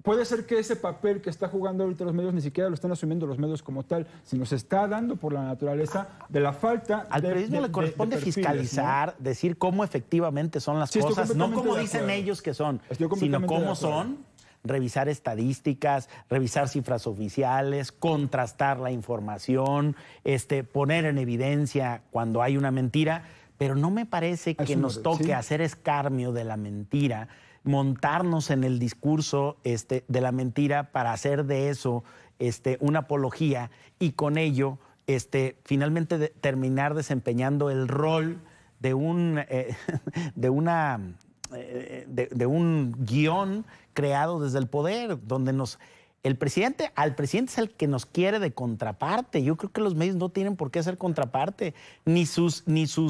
Puede ser que ese papel que está jugando ahorita los medios ni siquiera lo están asumiendo los medios como tal, sino se está dando por la naturaleza de la falta Al de periodismo le corresponde de perfiles, fiscalizar, decir cómo efectivamente son las Sí, estoy cosas, no completamente como de dicen acuerdo. ellos que son, Estoy sino completamente de cómo acuerdo. son, revisar estadísticas, revisar cifras oficiales, contrastar la información, poner en evidencia cuando hay una mentira, pero no me parece que un nos orden, toque sí. hacer escarmio de la mentira, montarnos en el discurso de la mentira para hacer de eso una apología y con ello finalmente terminar desempeñando el rol de una de un guión creado desde el poder, donde al presidente es el que nos quiere de contraparte. Yo creo que los medios no tienen por qué ser contraparte, ni sus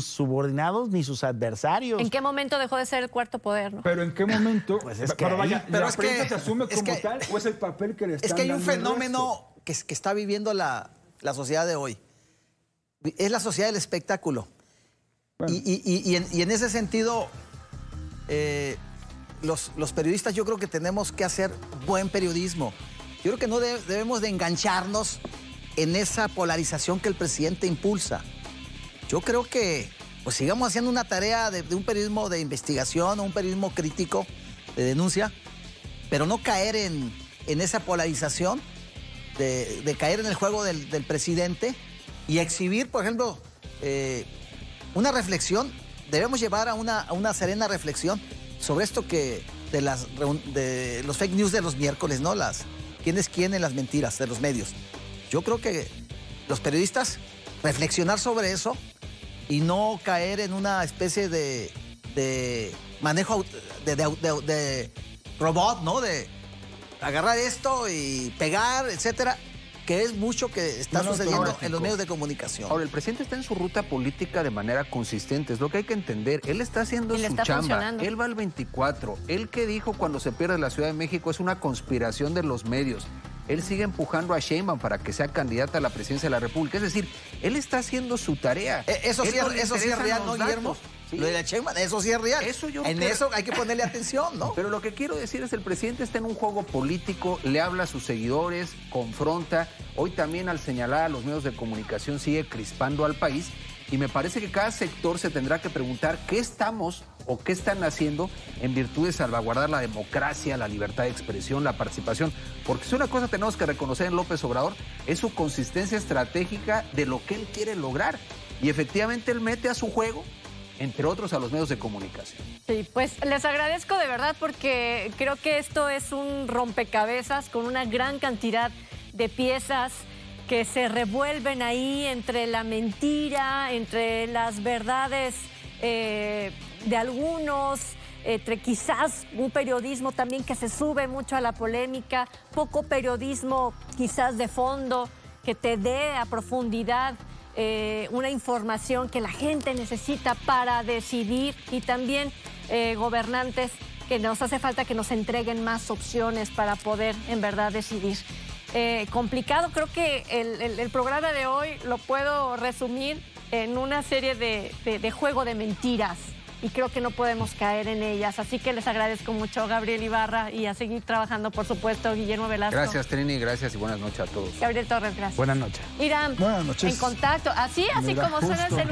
subordinados, ni sus adversarios. ¿En qué momento dejó de ser el cuarto poder, no? Pero ¿en qué momento? Pues es que pero vaya, pero ¿la es prensa que- se asume es como que- tal o es el papel que le están Es que hay un dando al fenómeno que está viviendo la sociedad de hoy. Es la sociedad del espectáculo. Bueno. Y en ese sentido, los periodistas yo creo que tenemos que hacer buen periodismo. Yo creo que no debemos de engancharnos en esa polarización que el presidente impulsa. Yo creo que pues sigamos haciendo una tarea de un periodismo de investigación o un periodismo crítico de denuncia, pero no caer en esa polarización, de caer en el juego del presidente y exhibir, por ejemplo, una reflexión. Debemos llevar a una serena reflexión sobre esto de los fake news de los miércoles, ¿no? ¿Quién es quién en las mentiras de los medios? Yo creo que los periodistas reflexionar sobre eso y no caer en una especie de manejo de robot, ¿no? De agarrar esto y pegar, etcétera, que es mucho que está sucediendo en los medios de comunicación. Ahora, el presidente está en su ruta política de manera consistente, es lo que hay que entender. Él está haciendo Y le su está chamba. funcionando. Él va al 24. Él que dijo cuando se pierde la Ciudad de México es una conspiración de los medios. Él sigue empujando a Sheinbaum para que sea candidata a la presidencia de la República. Es decir, él está haciendo su tarea. Eso sí Él no le es interesan real, los ¿no, Guillermo? datos. Sí. Lo de la Sheinbaum, eso sí es real. Eso yo en creo. eso hay que ponerle atención, ¿no? Pero lo que quiero decir es el presidente está en un juego político, le habla a sus seguidores, confronta. Hoy también al señalar a los medios de comunicación sigue crispando al país. Y me parece que cada sector se tendrá que preguntar qué estamos o qué están haciendo en virtud de salvaguardar la democracia, la libertad de expresión, la participación. Porque si una cosa tenemos que reconocer en López Obrador es su consistencia estratégica de lo que él quiere lograr. Y efectivamente él mete a su juego, entre otros, a los medios de comunicación. Sí, pues les agradezco de verdad porque creo que esto es un rompecabezas con una gran cantidad de piezas que se revuelven ahí entre la mentira, entre las verdades de algunos, entre quizás un periodismo también que se sube mucho a la polémica, poco periodismo quizás de fondo que te dé a profundidad una información que la gente necesita para decidir y también gobernantes que nos hace falta que nos entreguen más opciones para poder en verdad decidir. Complicado, creo que el programa de hoy lo puedo resumir en una serie de juego de mentiras y creo que no podemos caer en ellas. Así que les agradezco mucho, Gabriel Ibarra, y a seguir trabajando, por supuesto, Guillermo Velasco. Gracias, Trini, gracias y buenas noches a todos. Gabriel Torres, gracias. Buenas noches. Irán, Buenas noches. en contacto, así Me da como suena el gusto. celular.